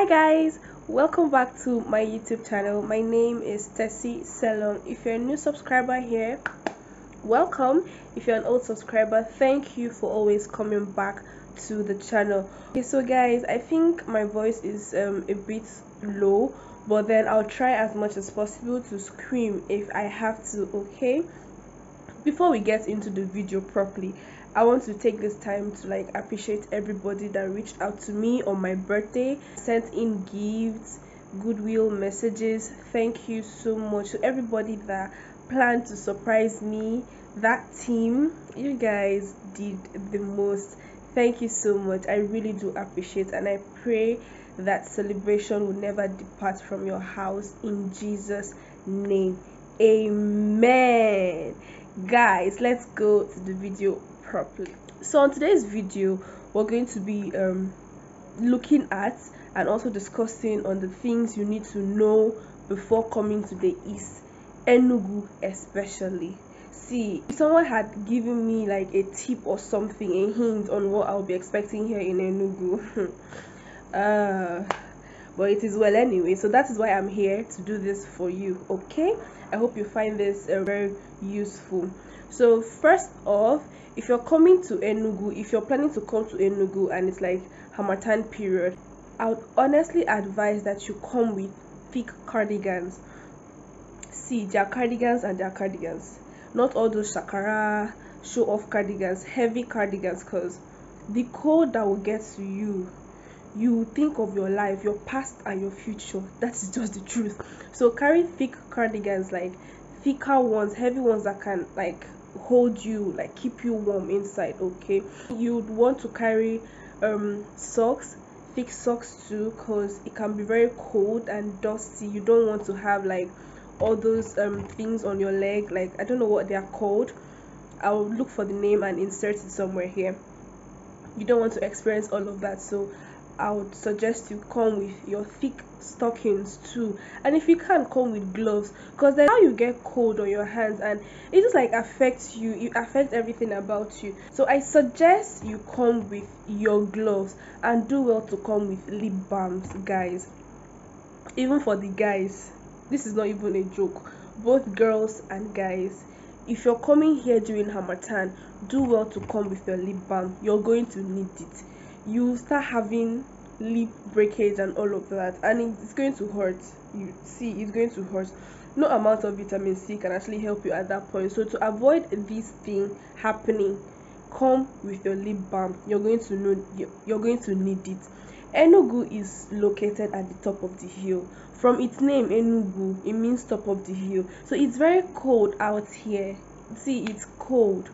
Hi guys, welcome back to my YouTube channel. My name is Tessy Salon. If you're a new subscriber here, welcome. If you're an old subscriber, thank you for always coming back to the channel. Okay, so guys, I think my voice is a bit low, but then I'll try as much as possible to scream if I have to. Okay, before we get into the video properly, I want to take this time to appreciate everybody that reached out to me on my birthday, sent in gifts, goodwill messages. Thank you so much to everybody that planned to surprise me. That team, you guys did the most. Thank you so much. I really do appreciate, and I pray that celebration will never depart from your house in Jesus' name. Amen. Guys, let's go to the video properly. So on today's video, we're going to be looking at and also discussing on the things you need to know before coming to the East, Enugu especially. See, if someone had given me like a tip or something, a hint on what I'll be expecting here in Enugu, but it is well anyway. So that is why I'm here to do this for you. Okay, I hope you find this very useful. So first off, if you're coming to Enugu, if you're planning to come to Enugu and it's like Harmattan period, I would honestly advise that you come with thick cardigans. See, there are cardigans and there are cardigans, not all those shakara show off cardigans, heavy cardigans, because the cold that will get to you think of your life, your past and your future. That is just the truth. So carry thick cardigans, like thicker ones, heavy ones that can like hold you, like keep you warm inside. Okay, you'd want to carry socks, thick socks too, because it can be very cold and dusty. You don't want to have like all those things on your leg, like I don't know what they are called. I'll look for the name and insert it somewhere here. You don't want to experience all of that, so I would suggest you come with your thick stockings too, and if you can't, come with gloves, because then how you get cold on your hands and it just like affects you, it affects everything about you. So I suggest you come with your gloves, and do well to come with lip balms, guys. Even for the guys, this is not even a joke, both girls and guys. If you're coming here during Harmattan, do well to come with your lip balm. You're going to need it. You start having lip breakage and all of that, and it's going to hurt. You see, it's going to hurt. No amount of vitamin C can actually help you at that point. So to avoid this thing happening, come with your lip balm. You're going to need it. Enugu is located at the top of the hill. From its name, Enugu, it means top of the hill. So it's very cold out here. See, it's cold.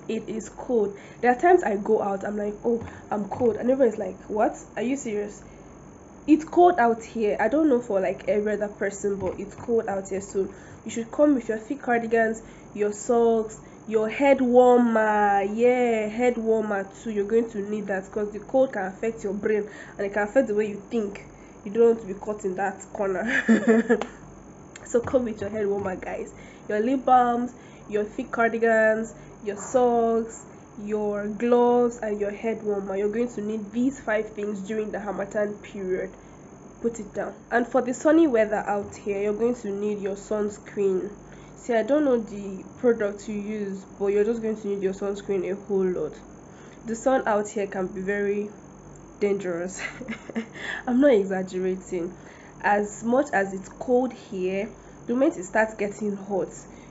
It is cold. There are times I go out, I'm like, oh, I'm cold, and everyone's like, what? Are you serious? It's cold out here. I don't know for like every other person, but it's cold out here. So you should come with your thick cardigans, your socks, your head warmer. Yeah, head warmer too. You're going to need that, because the cold can affect your brain and it can affect the way you think. You don't want to be caught in that corner. So come with your head warmer, guys, your lip balms, your thick cardigans, your socks, your gloves, and your head warmer. You're going to need these 5 things during the Harmattan period. Put it down. And for the sunny weather out here, you're going to need your sunscreen. See, I don't know the product you use, but you're just going to need your sunscreen a whole lot. The sun out here can be very dangerous. I'm not exaggerating. As much as it's cold here, the moment it starts getting hot,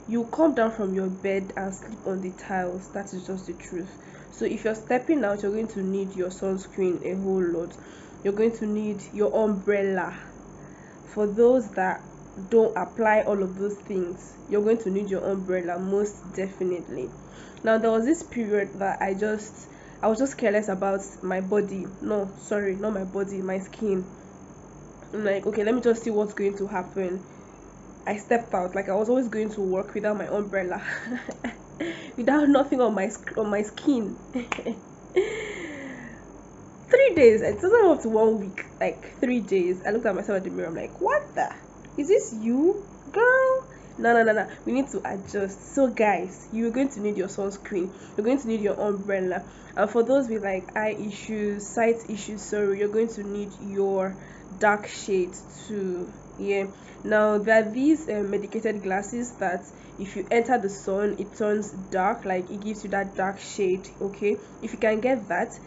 you come down from your bed and sleep on the tiles. That is just the truth. So if you're stepping out, you're going to need your sunscreen a whole lot. You're going to need your umbrella. For those that don't apply all of those things, you're going to need your umbrella, most definitely. Now, there was this period that I was just careless about my body. No, sorry, not my body, my skin. I'm like, okay, let me just see what's going to happen. I stepped out, like I was always going to work without my umbrella, without nothing on my skin. 3 days, it doesn't up to 1 week, like 3 days. I looked at myself at the mirror. I'm like, what the? Is this you, girl? No. We need to adjust. So guys, you're going to need your sunscreen, you're going to need your umbrella, and for those with like eye issues, sight issues, sorry, you're going to need your dark shades too. Yeah. Now there are these medicated glasses that if you enter the sun it turns dark, like it gives you that dark shade. Okay, if you can get that,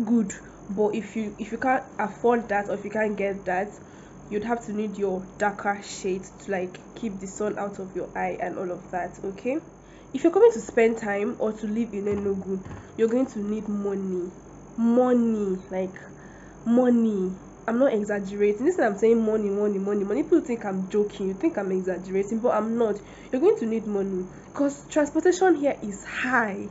good. But if you can't afford that, or if you can't get that, you'd have to need your darker shades to like keep the sun out of your eye and all of that. Okay, if you're coming to spend time or to live in Enugu, you're going to need money, like money. I'm not exaggerating. Listen, I'm saying money. People think I'm joking, you think I'm exaggerating, but I'm not. You're going to need money because transportation here is high.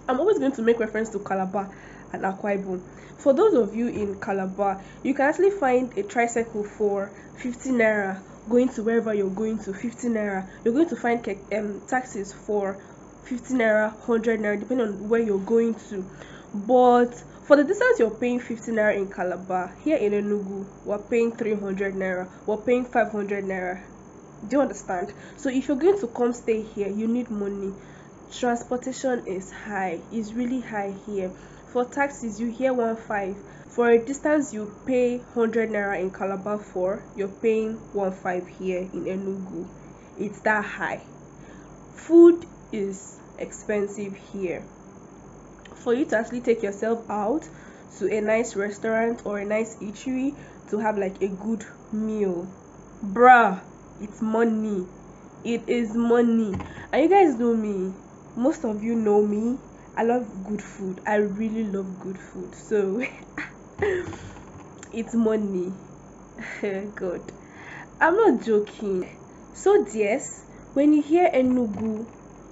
I'm always going to make reference to Calabar and Akwa Ibom. For those of you in Calabar, you can actually find a tricycle for 50 naira going to wherever you're going to. 50 naira. You're going to find taxis for 50 naira, 100 naira, depending on where you're going to. But for the distance you're paying 50 naira in Calabar, here in Enugu, we're paying 300 naira, we're paying 500 naira. Do you understand? So if you're going to come stay here, you need money. Transportation is high, it's really high here. For taxis, you hear 1.5. For a distance you pay 100 naira in Calabar for, you're paying 1.5 here in Enugu. It's that high. Food is expensive here. For you to actually take yourself out to a nice restaurant or a nice eatery to have like a good meal, bruh, it's money. It is money. And you guys know me, most of you know me, I love good food. I really love good food. So it's money. God, I'm not joking. So yes, when you hear Enugu,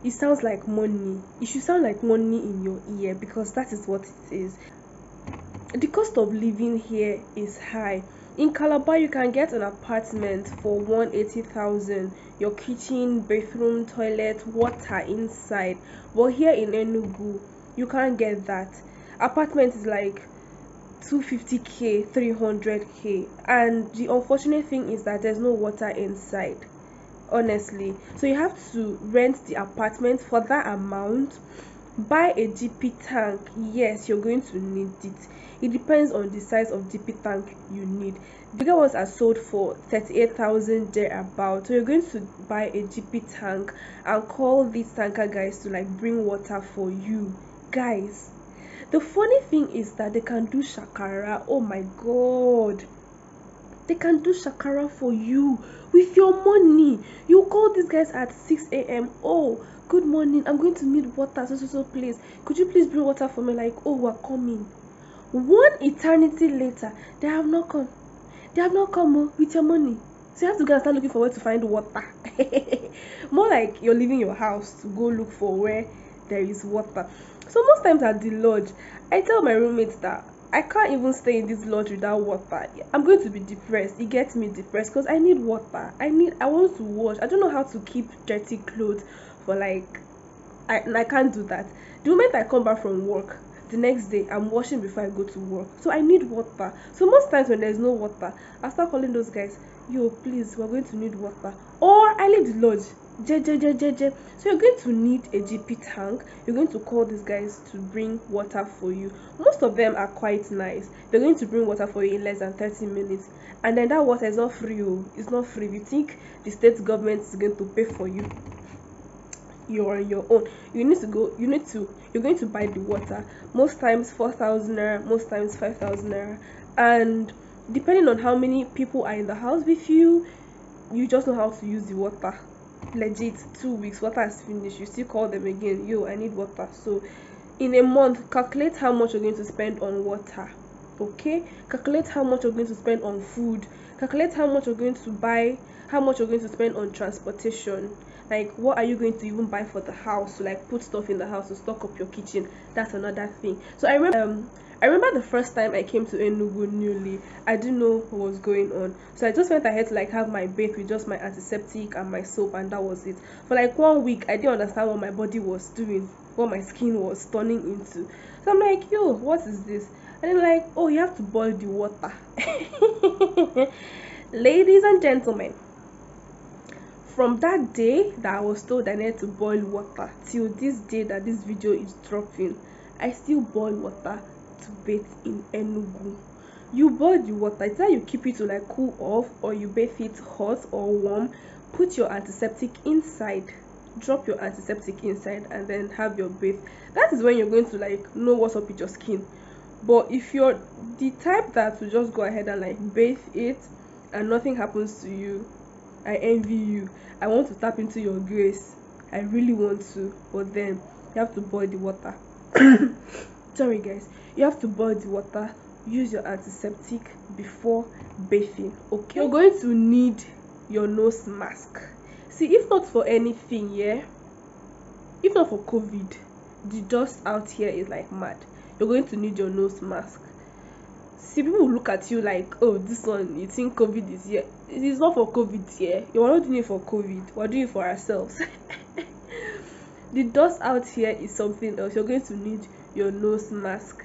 it sounds like money. It should sound like money in your ear because that is what it is. The cost of living here is high. In Calabar, you can get an apartment for 180,000. Your kitchen, bathroom, toilet, water inside. But here in Enugu, you can't get that. Apartment is like 250k, 300k, and the unfortunate thing is that there's no water inside. Honestly, so you have to rent the apartment for that amount. Buy a GP tank. Yes, you're going to need it. It depends on the size of GP tank you need. The bigger ones are sold for 38,000 thereabout. So you're going to buy a GP tank and call these tanker guys to like bring water for you. Guys, the funny thing is that they can do shakara. Oh my god, they can do shakara for you with your money. You call these guys at 6 a.m. Oh, good morning, I'm going to need water, so please, could you please bring water for me? Like, oh, we're coming. One eternity later, they have not come. With your money. So you have to go and start looking for where to find water. More like you're leaving your house to go look for where there is water. So most times at the lodge, I tell my roommates that I can't even stay in this lodge without water. I'm going to be depressed. It gets me depressed because I need water. I want to wash. I don't know how to keep dirty clothes for like, I can't do that. The moment I come back from work, the next day I'm washing before I go to work. So I need water. So most times when there's no water, I start calling those guys, yo, please, we're going to need water. Or I leave the lodge. So you're going to need a GP tank. You're going to call these guys to bring water for you. Most of them are quite nice. They're going to bring water for you in less than 30 minutes. And then that water is not free. It's not free. If you think the state government is going to pay for you, you're on your own. You're going to buy the water. Most times 4,000 naira, most times 5,000 naira. And depending on how many people are in the house with you, you just know how to use the water. Legit, 2 weeks, water is finished, you still call them again, yo, I need water. So in a month, calculate how much you're going to spend on water. Okay, calculate how much you're going to spend on food, calculate how much you're going to buy, how much you're going to spend on transportation. Like, what are you going to even buy for the house to like put stuff in the house to stock up your kitchen? That's another thing. So I remember the first time I came to Enugu newly, I didn't know what was going on. So I just went ahead to like have my bath with just my antiseptic and my soap, and that was it. For like 1 week, I didn't understand what my body was doing, what my skin was turning into. So I'm like, yo, what is this? And they're like, oh, you have to boil the water. Ladies and gentlemen, from that day that I was told I needed to boil water till this day that this video is dropping, I still boil water to bathe in Enugu. You boil the water, it's either you keep it to like cool off, or you bathe it hot or warm. Put your antiseptic inside, drop your antiseptic inside, and then have your bath. That is when you're going to like know what's up with your skin. But if you're the type that will just go ahead and like bathe it and nothing happens to you, I envy you. I want to tap into your grace, I really want to, but then you have to boil the water. Sorry guys, you have to boil the water, use your antiseptic before bathing. Okay, you're going to need your nose mask. See, if not for anything, yeah, if not for COVID, the dust out here is like mad. You're going to need your nose mask. See, people will look at you like, oh, this one, you think COVID is here. It is not for COVID here. You are not doing it for COVID, we're doing it for ourselves. The dust out here is something else. You're going to need your nose mask.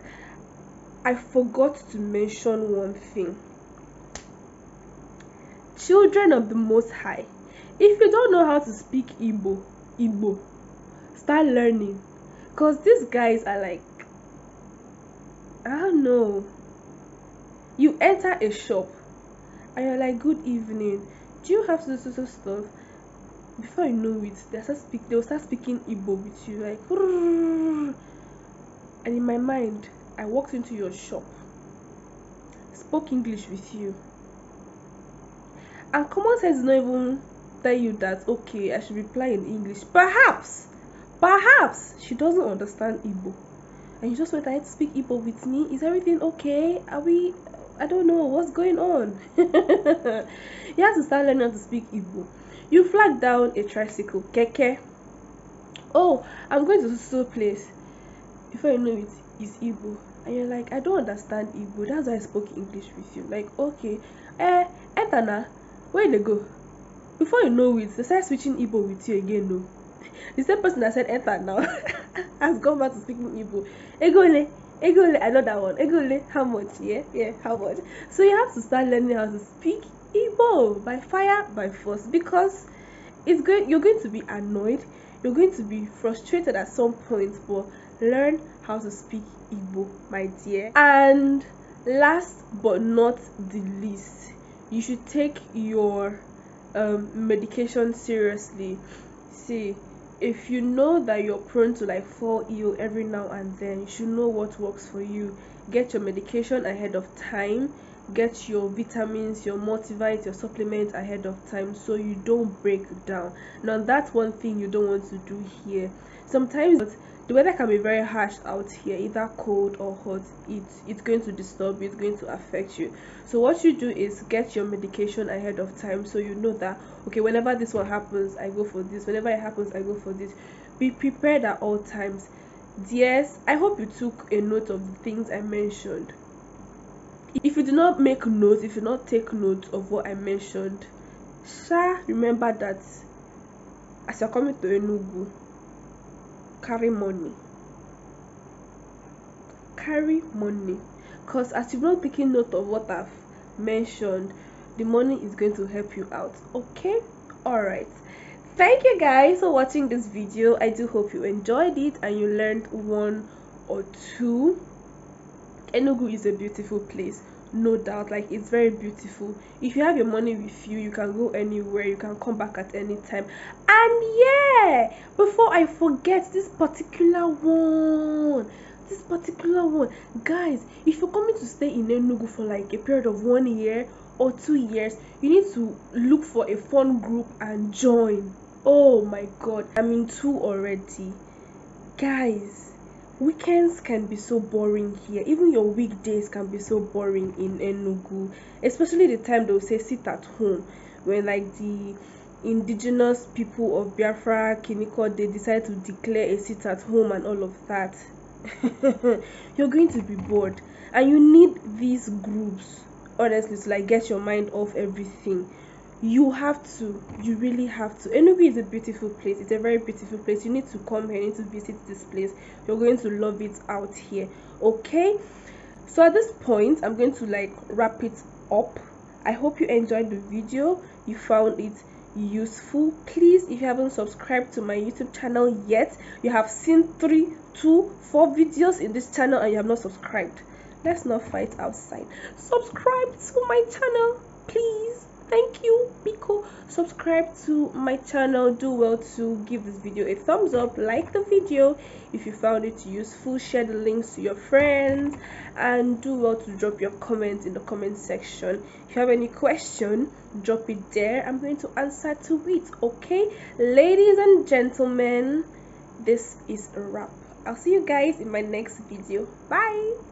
I forgot to mention one thing. Children of the Most High, if you don't know how to speak Igbo, start learning, because these guys are like, I don't know, you enter a shop and you're like, good evening, do you have so stuff? Before you know it, they'll start speaking Igbo with you, like, and in my mind, I walked into your shop, spoke English with you, and common sense does not even tell you that, okay, I should reply in English. Perhaps she doesn't understand Igbo, and you just went ahead to speak Igbo with me. Is everything okay? Are we, I don't know what's going on. You have to start learning how to speak Igbo. You flag down a tricycle, keke. Oh, I'm going to so place. Before you know it, it's Igbo, and you're like, I don't understand Igbo, that's why I spoke English with you. Like, okay, enter now, where they go? Before you know it, they start switching Igbo with you again. No, the same person that said enter now has gone back to speaking Igbo. Egole, I know that one. Egole, how much? Yeah, how much? So you have to start learning how to speak Igbo by fire, by force, because you're going to be annoyed, you're going to be frustrated at some point, but learn how to speak Igbo, my dear. And last but not the least, you should take your medication seriously. See, if you know that you're prone to like fall ill every now and then, you should know what works for you. Get your medication ahead of time, get your vitamins, your multivitamins, your supplements ahead of time, so you don't break down. Now that's one thing you don't want to do here. Sometimes the weather can be very harsh out here, either cold or hot. It's going to disturb you, it's going to affect you. So what you do is get your medication ahead of time, so you know that, okay, whenever this one happens, I go for this, whenever it happens, I go for this. Be prepared at all times. Yes, I hope you took a note of the things I mentioned. If you do not make notes, if you do not take note of what I mentioned, remember that as you're coming to Enugu, carry money, because as you've not taken note of what I've mentioned, the money is going to help you out. Okay, all right, thank you guys for watching this video. I do hope you enjoyed it and you learned one or two. Enugu is a beautiful place, no doubt. Like, it's very beautiful. If you have your money with you, you can go anywhere, you can come back at any time. And yeah, before I forget, this particular one, guys, if you're coming to stay in Enugu for like a period of 1 year or 2 years, you need to look for a fun group and join. Oh my god, I'm in 2 already, guys. Weekends can be so boring here. Even your weekdays can be so boring in Enugu, especially the time they'll say sit at home, when like the indigenous people of Biafra Kiniko, they decide to declare a sit at home and all of that. You're going to be bored, and you need these groups, honestly, to like get your mind off everything. You really have to. Enugu is a beautiful place. It's a very beautiful place. You need to come here, you need to visit this place. You're going to love it out here. Okay, so at this point, I'm going to like wrap it up. I hope you enjoyed the video, you found it useful. Please, if you haven't subscribed to my YouTube channel yet, you have seen 3, 2, 4 videos in this channel and you have not subscribed. Let's not fight outside. Subscribe to my channel, please. Thank you, Biko. Subscribe to my channel. Do well to give this video a thumbs up, like the video if you found it useful, share the links to your friends, and do well to drop your comments in the comment section. If you have any question, drop it there. I'm going to answer to it. Okay, ladies and gentlemen, this is a wrap. I'll see you guys in my next video. Bye.